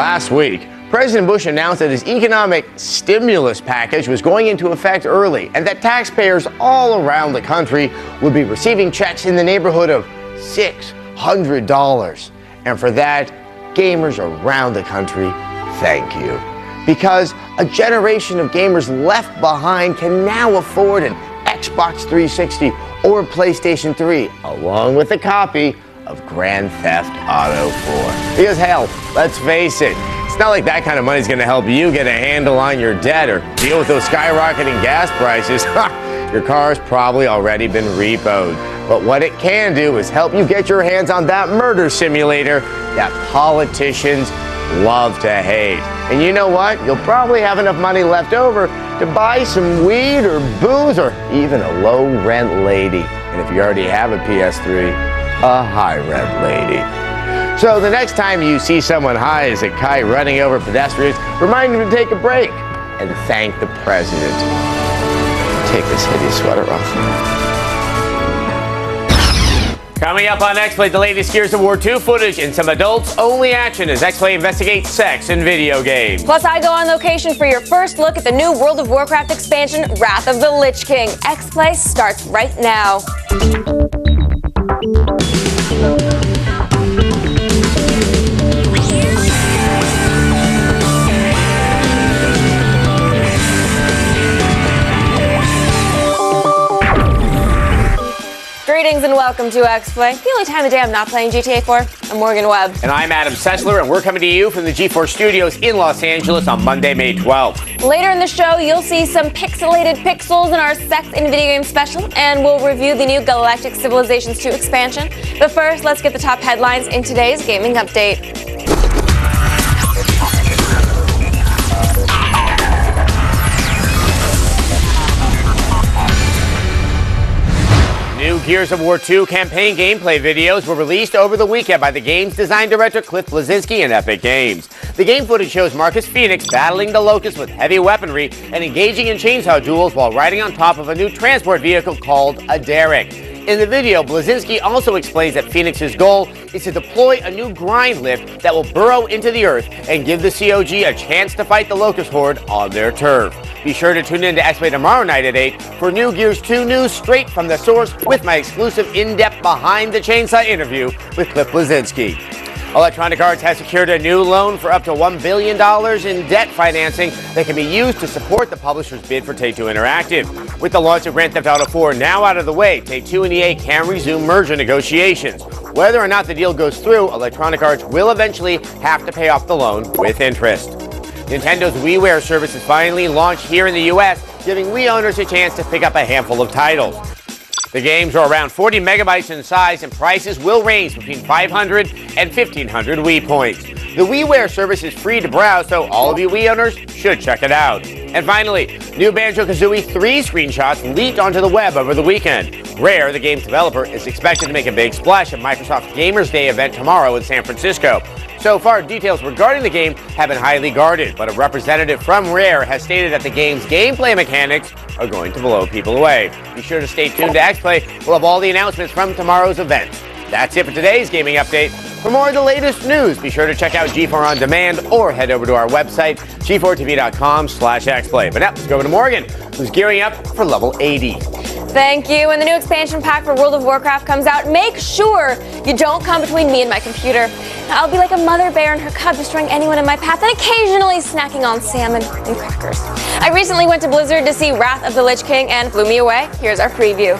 last week, President Bush announced that his economic stimulus package was going into effect early and that taxpayers all around the country would be receiving checks in the neighborhood of $600. And for that, gamers around the country, thank you. Because a generation of gamers left behind can now afford an Xbox 360 or PlayStation 3, along with a copy of Grand Theft Auto 4. Because hell, let's face it, it's not like that kind of money is going to help you get a handle on your debt or deal with those skyrocketing gas prices. Your car's probably already been repoed. But what it can do is help you get your hands on that murder simulator that politicians love to hate. And you know what? You'll probably have enough money left over to buy some weed or booze or even a low-rent lady. And if you already have a PS3, a high-rent lady. So the next time you see someone high as a kite running over pedestrians, remind them to take a break and thank the president. Take this hideous sweater off. Coming up on X-Play, the latest Gears of War 2 footage and some adults-only action as X-Play investigates sex in video games. Plus, I go on location for your first look at the new World of Warcraft expansion, Wrath of the Lich King. X-Play starts right now. Greetings and welcome to X-Play, the only time of day I'm not playing GTA 4. I'm Morgan Webb. And I'm Adam Sessler, and we're coming to you from the G4 Studios in Los Angeles on Monday, May 12th. Later in the show, you'll see some pixelated pixels in our Sex in Video Game special, and we'll review the new Galactic Civilizations 2 expansion. But first, let's get the top headlines in today's gaming update. New Gears of War 2 campaign gameplay videos were released over the weekend by the game's design director Cliff Bleszinski and Epic Games. The game footage shows Marcus Phoenix battling the Locust with heavy weaponry and engaging in chainsaw duels while riding on top of a new transport vehicle called a derrick. In the video, Bleszinski also explains that Phoenix's goal is to deploy a new grind lift that will burrow into the earth and give the COG a chance to fight the Locust Horde on their turf. Be sure to tune in to X-Play tomorrow night at 8 for new Gears 2 news straight from the source with my exclusive in-depth behind the chainsaw interview with Cliff Bleszinski. Electronic Arts has secured a new loan for up to $1 billion in debt financing that can be used to support the publisher's bid for Take-Two Interactive. With the launch of Grand Theft Auto 4 now out of the way, Take-Two and EA can resume merger negotiations. Whether or not the deal goes through, Electronic Arts will eventually have to pay off the loan with interest. Nintendo's WiiWare service is finally launched here in the US, giving Wii owners a chance to pick up a handful of titles. The games are around 40 megabytes in size, and prices will range between 500 and 1,500 Wii points. The WiiWare service is free to browse, so all of you Wii owners should check it out. And finally, new Banjo-Kazooie 3 screenshots leaked onto the web over the weekend. Rare, the game's developer, is expected to make a big splash at Microsoft's Gamers Day event tomorrow in San Francisco. So far, details regarding the game have been highly guarded, but a representative from Rare has stated that the game's gameplay mechanics are going to blow people away. Be sure to stay tuned to X-Play. We'll have all the announcements from tomorrow's event. That's it for today's gaming update. For more of the latest news, be sure to check out G4 On Demand or head over to our website, g4tv.com/xplay. But now, let's go over to Morgan, who's gearing up for level 80. Thank you. When the new expansion pack for World of Warcraft comes out, make sure you don't come between me and my computer. I'll be like a mother bear and her cub, destroying anyone in my path and occasionally snacking on salmon and crackers. I recently went to Blizzard to see Wrath of the Lich King and blew me away. Here's our preview.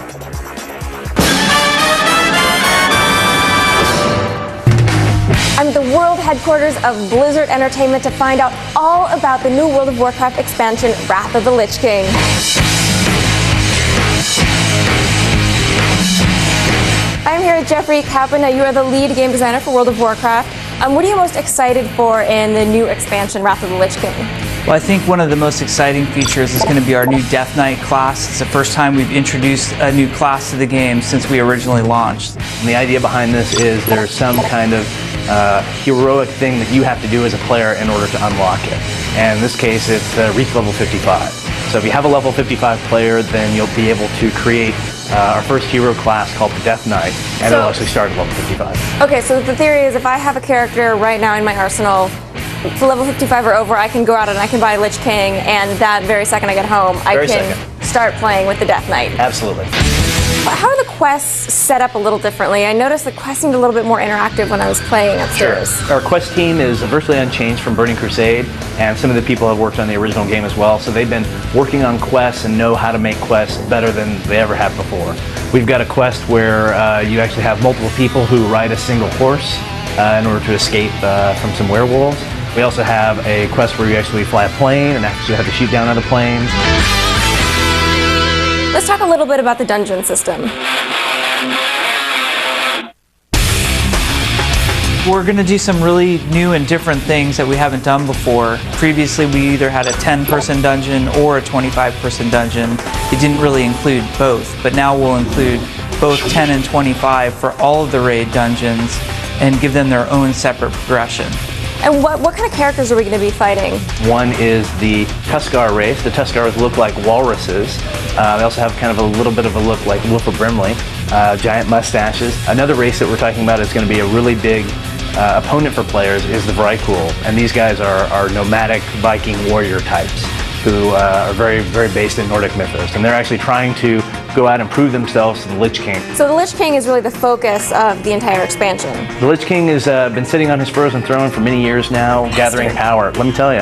I'm at the world headquarters of Blizzard Entertainment to find out all about the new World of Warcraft expansion, Wrath of the Lich King. I'm here with Jeffrey Kaplan. You are the lead game designer for World of Warcraft. What are you most excited for in the new expansion, Wrath of the Lich King? Well, I think one of the most exciting features is going to be our new Death Knight class. It's the first time we've introduced a new class to the game since we originally launched. And the idea behind this is there's some kind of heroic thing that you have to do as a player in order to unlock it. And in this case, it's reach level 55. So if you have a level 55 player, then you'll be able to create our first hero class called the Death Knight, and it'll actually start at level 55. Okay, so the theory is if I have a character right now in my arsenal So level 55 or over, I can go out and I can buy Lich King, and that very second I get home, I can start playing with the Death Knight. Absolutely. How are the quests set up a little differently? I noticed the quests seemed a little bit more interactive when I was playing upstairs. Sure. Our quest team is virtually unchanged from Burning Crusade, and some of the people have worked on the original game as well, so they've been working on quests and know how to make quests better than they ever have before. We've got a quest where you actually have multiple people who ride a single horse in order to escape from some werewolves. We also have a quest where you actually fly a plane and actually have to shoot down other planes. Let's talk a little bit about the dungeon system. We're going to do some really new and different things that we haven't done before. Previously, we either had a 10-person dungeon or a 25-person dungeon. It didn't really include both, but now we'll include both 10 and 25 for all of the raid dungeons and give them their own separate progression. And what kind of characters are we going to be fighting? One is the Tuskar race. The Tuskars look like walruses. They also have kind of a little bit of a look like Wolf of Brimley, giant mustaches. Another race that we're talking about is going to be a really big opponent for players is the Vrykul. And these guys are nomadic Viking warrior types who are very, very based in Nordic mythos. And they're actually trying to go out and prove themselves to the Lich King. So the Lich King is really the focus of the entire expansion. The Lich King has been sitting on his frozen throne for many years now, gathering power, let me tell you.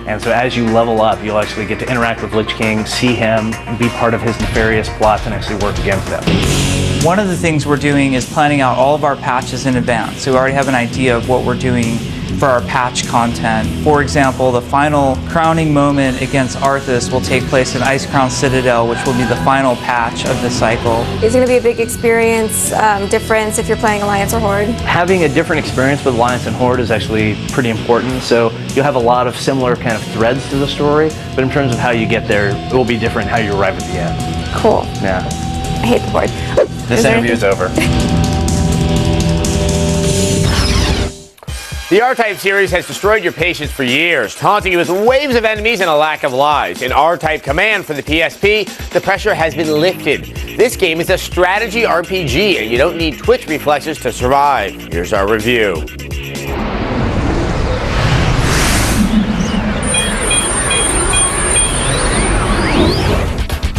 And so as you level up, you'll actually get to interact with Lich King, see him, be part of his nefarious plots, and actually work against them. One of the things we're doing is planning out all of our patches in advance. So we already have an idea of what we're doing for our patch content. For example, the final crowning moment against Arthas will take place in Icecrown Citadel, which will be the final patch of the cycle. Is it going to be a big experience difference if you're playing Alliance or Horde? Having a different experience with Alliance and Horde is actually pretty important. So you'll have a lot of similar kind of threads to the story, but in terms of how you get there, it will be different how you arrive at the end. Cool. Yeah. I hate the Horde. This interview is over. The R-Type series has destroyed your patience for years, taunting you with waves of enemies and a lack of lives. In R-Type Command for the PSP, the pressure has been lifted. This game is a strategy RPG, and you don't need twitch reflexes to survive. Here's our review.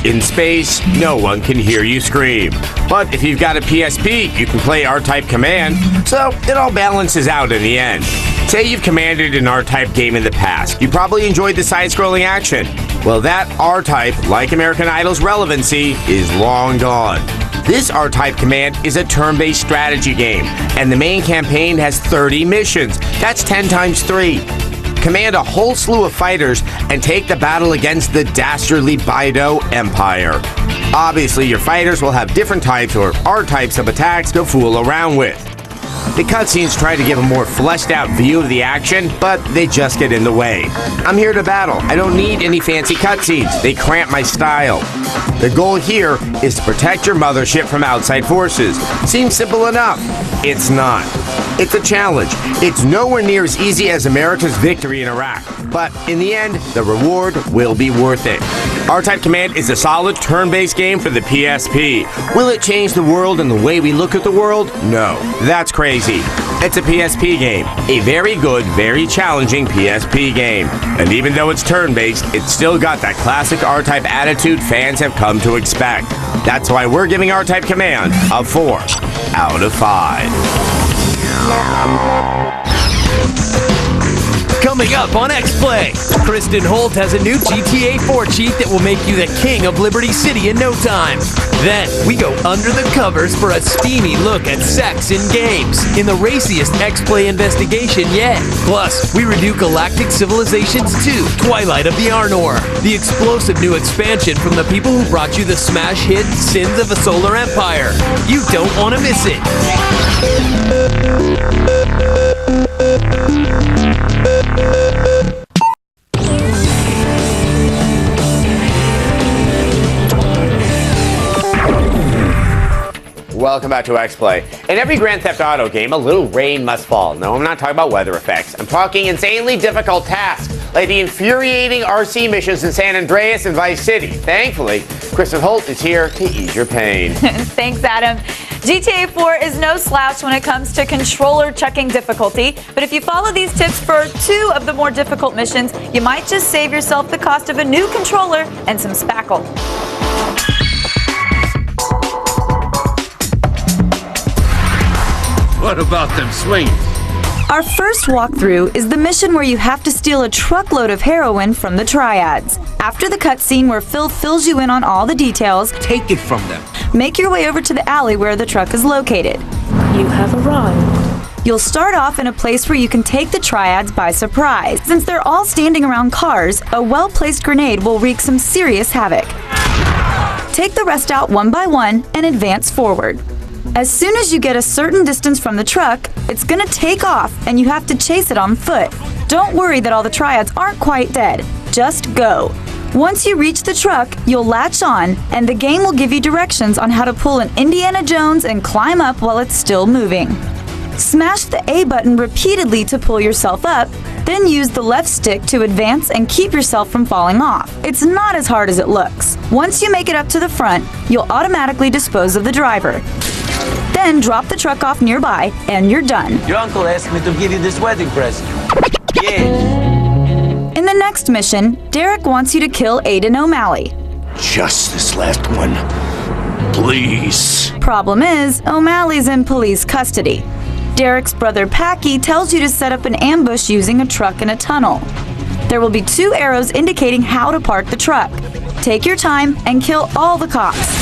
In space, no one can hear you scream. But if you've got a PSP, you can play R-Type Command, so it all balances out in the end. Say you've commanded an R-Type game in the past. You probably enjoyed the side-scrolling action. Well, that R-Type, like American Idol's relevancy, is long gone. This R-Type Command is a turn-based strategy game, and the main campaign has 30 missions. That's 10 times 3. Command a whole slew of fighters and take the battle against the dastardly Bido Empire. Obviously, your fighters will have different types or R-types of attacks to fool around with. The cutscenes try to give a more fleshed out view of the action, but they just get in the way. I'm here to battle. I don't need any fancy cutscenes. They cramp my style. The goal here is to protect your mothership from outside forces. Seems simple enough. It's not. It's a challenge. It's nowhere near as easy as America's victory in Iraq. But in the end, the reward will be worth it. R-Type Command is a solid turn-based game for the PSP. Will it change the world and the way we look at the world? No. That's crazy. It's a PSP game. A very good, very challenging PSP game. And even though it's turn-based, it's still got that classic R-Type attitude fans have come to expect. That's why we're giving R-Type Command a 4 out of 5. Coming up on X-Play, Kristen Holt has a new GTA 4 cheat that will make you the king of Liberty City in no time. Then, we go under the covers for a steamy look at sex in games in the raciest X-Play investigation yet. Plus, we review Galactic Civilizations 2, Twilight of the Arnor, the explosive new expansion from the people who brought you the smash hit Sins of a Solar Empire. You don't want to miss it. Welcome back to X-Play. In every Grand Theft Auto game, a little rain must fall. No, I'm not talking about weather effects. I'm talking insanely difficult tasks, like the infuriating RC missions in San Andreas and Vice City. Thankfully, Kristen Holt is here to ease your pain. Thanks, Adam. GTA 4 is no slouch when it comes to controller checking difficulty, but if you follow these tips for 2 of the more difficult missions, you might just save yourself the cost of a new controller and some spackle. What about them swings? Our first walkthrough is the mission where you have to steal a truckload of heroin from the Triads. After the cutscene where Phil fills you in on all the details, Take it from them. make your way over to the alley where the truck is located. You have arrived. You'll start off in a place where you can take the Triads by surprise. Since they're all standing around cars, a well-placed grenade will wreak some serious havoc. Take the rest out one by one and advance forward. As soon as you get a certain distance from the truck, it's gonna take off and you have to chase it on foot. Don't worry that all the Triads aren't quite dead. Just go. Once you reach the truck, you'll latch on, and the game will give you directions on how to pull an Indiana Jones and climb up while it's still moving. Smash the A button repeatedly to pull yourself up, then use the left stick to advance and keep yourself from falling off. It's not as hard as it looks. Once you make it up to the front, you'll automatically dispose of the driver. Then drop the truck off nearby, and you're done. Your uncle asked me to give you this wedding present. Yeah. In the next mission, Derek wants you to kill Aiden O'Malley. Just this last one. Please. Problem is, O'Malley's in police custody. Derek's brother Packy tells you to set up an ambush using a truck in a tunnel. There will be 2 arrows indicating how to park the truck. Take your time and kill all the cops.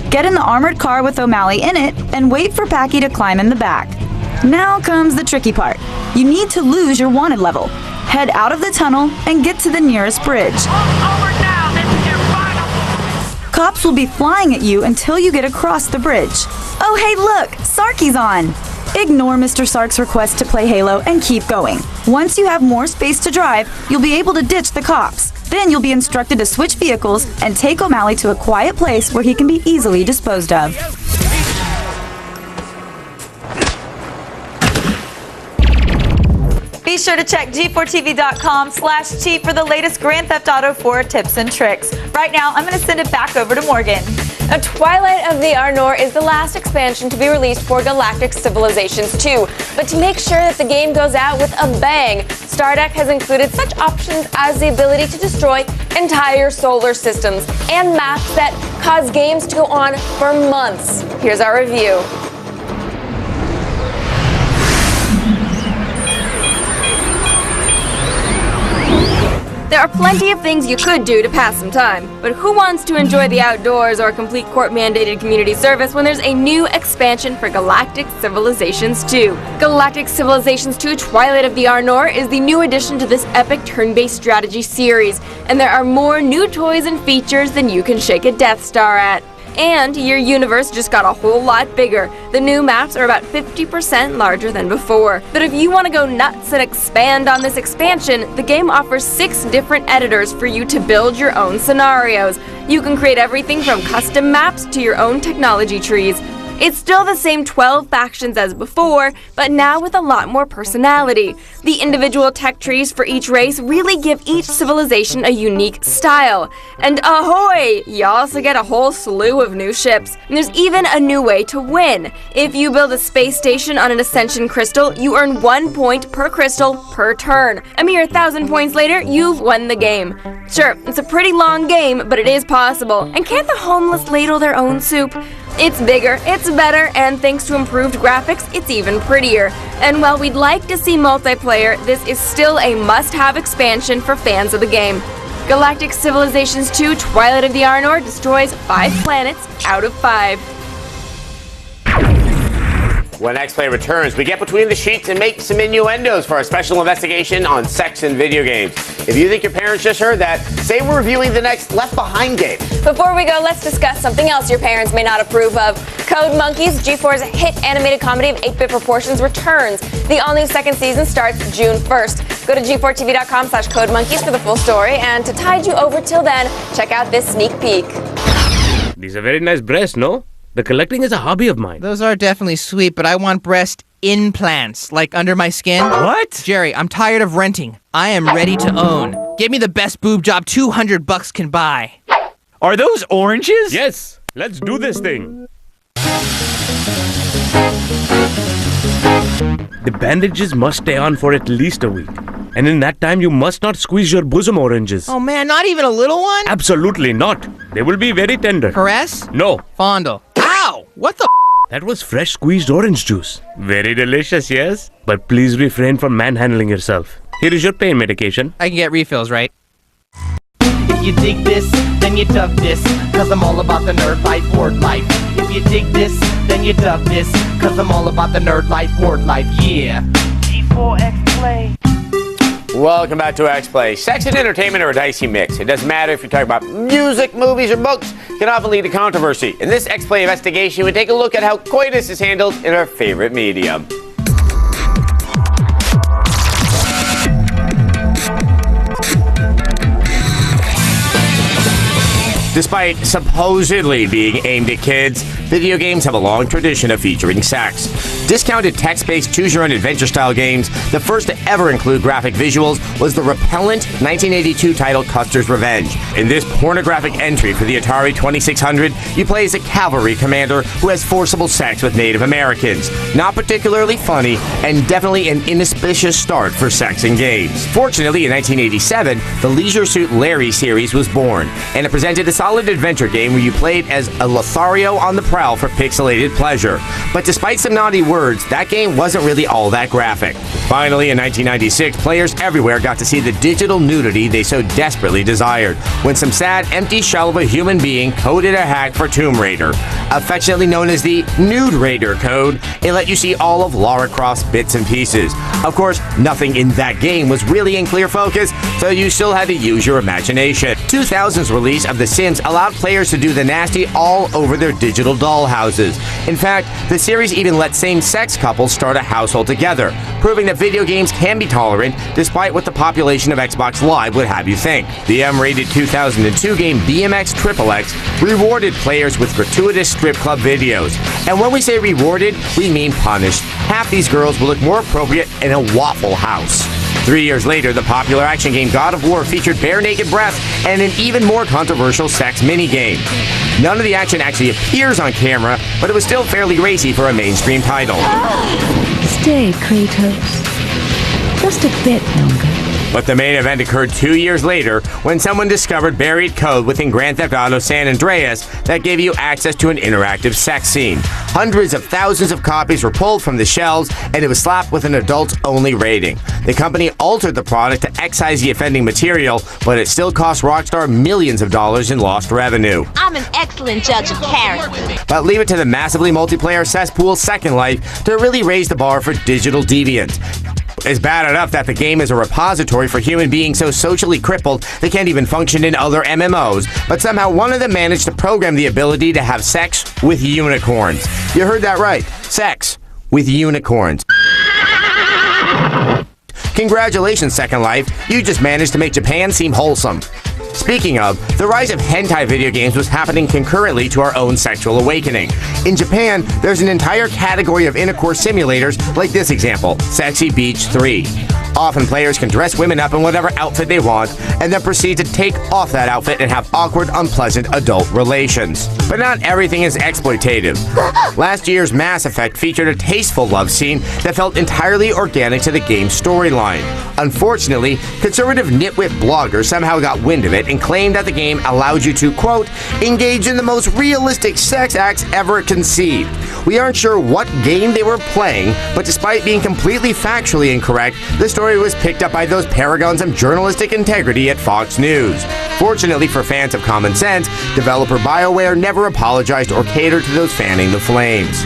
Get in the armored car with O'Malley in it and wait for Packy to climb in the back. Now comes the tricky part. You need to lose your wanted level. Head out of the tunnel and get to the nearest bridge. Cops will be flying at you until you get across the bridge. Oh hey look, Sarky's on! Ignore Mr. Sark's request to play Halo and keep going. Once you have more space to drive, you'll be able to ditch the cops. Then you'll be instructed to switch vehicles and take O'Malley to a quiet place where he can be easily disposed of. Be sure to check g4tv.com/cheat for the latest Grand Theft Auto 4 tips and tricks. Right now, I'm going to send it back over to Morgan. Now, Twilight of the Arnor is the last expansion to be released for Galactic Civilizations 2. But to make sure that the game goes out with a bang, StarDeck has included such options as the ability to destroy entire solar systems and maps that cause games to go on for months. Here's our review. There are plenty of things you could do to pass some time, but who wants to enjoy the outdoors or complete court-mandated community service when there's a new expansion for Galactic Civilizations 2? Galactic Civilizations 2 Twilight of the Arnor is the new addition to this epic turn-based strategy series, and there are more new toys and features than you can shake a Death Star at. And your universe just got a whole lot bigger. The new maps are about 50% larger than before. But if you want to go nuts and expand on this expansion, the game offers 6 different editors for you to build your own scenarios. You can create everything from custom maps to your own technology trees. It's still the same 12 factions as before, but now with a lot more personality. The individual tech trees for each race really give each civilization a unique style. And ahoy! You also get a whole slew of new ships. And there's even a new way to win. If you build a space station on an Ascension crystal, you earn 1 point per crystal per turn. A mere 1,000 points later, you've won the game. Sure, it's a pretty long game, but it is possible. And can't the homeless ladle their own soup? It's bigger, it's better, and thanks to improved graphics, it's even prettier. And while we'd like to see multiplayer, this is still a must-have expansion for fans of the game. Galactic Civilizations 2 Twilight of the Arnor destroys 5 planets out of 5. When X-Play returns, we get between the sheets and make some innuendos for our special investigation on sex in video games. If you think your parents just heard that, say we're reviewing the next Left Behind game. Before we go, let's discuss something else your parents may not approve of. Code Monkeys, G4's hit animated comedy of 8-bit proportions, returns. The all-new second season starts June 1st. Go to g4tv.com/codemonkeys for the full story, and to tide you over till then, check out this sneak peek. These are very nice breasts, no? The collecting is a hobby of mine. Those are definitely sweet, but I want breast implants, like under my skin. What? Jerry, I'm tired of renting. I am ready to own. Give me the best boob job $200 can buy. Are those oranges? Yes, let's do this thing. The bandages must stay on for at least a week. And in that time, you must not squeeze your bosom oranges. Oh man, not even a little one? Absolutely not. They will be very tender. Caress? No. Fondle. Ow! What the That was fresh squeezed orange juice. Very delicious, yes? But please refrain from manhandling yourself. Here is your pain medication. I can get refills, right? If you dig this, then you dug this, cause I'm all about the nerd life, word life. If you dig this, then you dug this, cause I'm all about the nerd life, word life, yeah. G4X Play. Welcome back to X-Play. Sex and entertainment are a dicey mix. It doesn't matter if you're talking about music, movies, or books. It can often lead to controversy. In this X-Play investigation, we take a look at how coitus is handled in our favorite medium. Despite supposedly being aimed at kids, video games have a long tradition of featuring sex. Discounted text-based choose-your-own-adventure style games, the first to ever include graphic visuals, was the repellent 1982 title Custer's Revenge. In this pornographic entry for the Atari 2600, you play as a cavalry commander who has forcible sex with Native Americans. Not particularly funny, and definitely an inauspicious start for sex in games. Fortunately, in 1987, the Leisure Suit Larry series was born, and it presented a solid adventure game where you played as a Lothario on the prowl for pixelated pleasure. But despite some naughty words, that game wasn't really all that graphic. Finally, in 1996, players everywhere got to see the digital nudity they so desperately desired, when some sad, empty shell of a human being coded a hack for Tomb Raider. Affectionately known as the Nude Raider code, it let you see all of Lara Croft's bits and pieces. Of course, nothing in that game was really in clear focus, so you still had to use your imagination. 2000's release of The Sims allowed players to do the nasty all over their digital doll houses. In fact, the series even let same-sex couples start a household together, proving that video games can be tolerant despite what the population of Xbox Live would have you think. The M-rated 2002 game BMX XXX rewarded players with gratuitous strip club videos. And when we say rewarded, we mean punished. Half these girls will look more appropriate in a Waffle House. 3 years later, the popular action game God of War featured bare-naked breasts and an even more controversial sex minigame. None of the action actually appears on camera, but it was still fairly racy for a mainstream title. Stay, Kratos. Just a bit longer. But the main event occurred 2 years later when someone discovered buried code within Grand Theft Auto San Andreas that gave you access to an interactive sex scene. Hundreds of thousands of copies were pulled from the shelves, and it was slapped with an adults-only rating. The company altered the product to excise the offending material, but it still cost Rockstar millions of dollars in lost revenue. I'm an excellent judge of character. But leave it to the massively multiplayer cesspool Second Life to really raise the bar for digital deviance. It's bad enough that the game is a repository for human beings so socially crippled they can't even function in other MMOs, but somehow one of them managed to program the ability to have sex with unicorns. You heard that right. Sex with unicorns. Congratulations, Second Life. You just managed to make Japan seem wholesome. Speaking of, the rise of hentai video games was happening concurrently to our own sexual awakening. In Japan, there's an entire category of intercourse simulators like this example, Sexy Beach 3. Often players can dress women up in whatever outfit they want and then proceed to take off that outfit and have awkward, unpleasant adult relations. But not everything is exploitative. Last year's Mass Effect featured a tasteful love scene that felt entirely organic to the game's storyline. Unfortunately, conservative nitwit bloggers somehow got wind of it and claimed that the game allowed you to, quote, engage in the most realistic sex acts ever conceived. We aren't sure what game they were playing, but despite being completely factually incorrect, the story was picked up by those paragons of journalistic integrity at Fox News. Fortunately for fans of common sense, developer BioWare never apologized or catered to those fanning the flames.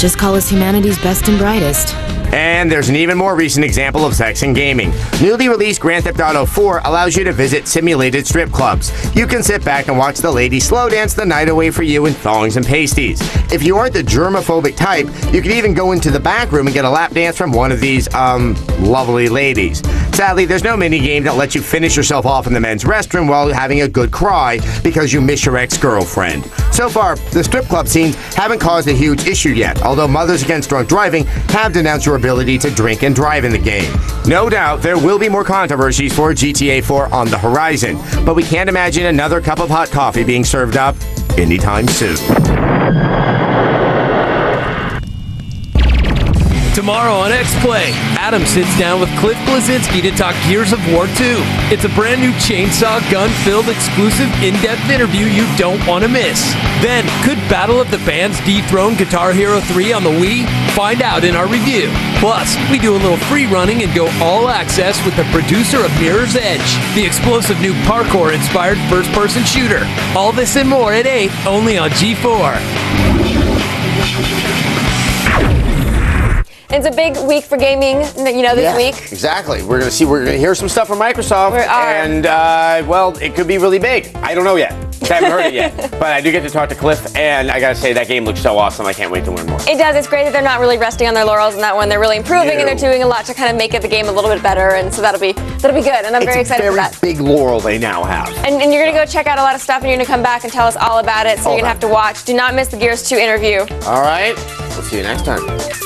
Just call us humanity's best and brightest. And there's an even more recent example of sex in gaming. Newly released Grand Theft Auto 4 allows you to visit simulated strip clubs. You can sit back and watch the ladies slow dance the night away for you in thongs and pasties. If you aren't the germophobic type, you can even go into the back room and get a lap dance from one of these, lovely ladies. Sadly, there's no minigame that lets you finish yourself off in the men's restroom while having a good cry because you miss your ex-girlfriend. So far, the strip club scenes haven't caused a huge issue yet, although Mothers Against Drunk Driving have denounced your ability to drink and drive in the game. No doubt there will be more controversies for GTA 4 on the horizon, but we can't imagine another cup of hot coffee being served up anytime soon. Tomorrow on X-Play, Adam sits down with Cliff Blazinski to talk Gears of War 2. It's a brand new chainsaw gun-filled exclusive in-depth interview you don't want to miss. Then, could Battle of the Bands dethrone Guitar Hero 3 on the Wii? Find out in our review. Plus, we do a little free running and go all access with the producer of Mirror's Edge, the explosive new parkour-inspired first-person shooter. All this and more at 8, only on G4. It's a big week for gaming, this week. Exactly. We're going to hear some stuff from Microsoft. And, well, it could be really big. I don't know yet. I haven't heard it yet. But I do get to talk to Cliff, and I got to say, that game looks so awesome. I can't wait to learn more. It does. It's great that they're not really resting on their laurels in that one. They're really improving, and they're doing a lot to kind of make the game a little bit better, and so that'll be good, and I'm very excited for that. It's a very big laurel they now have. And you're going to go check out a lot of stuff, and you're going to come back and tell us all about it, so you're going to have to watch. Do not miss the Gears 2 interview. All right. We'll see you next time.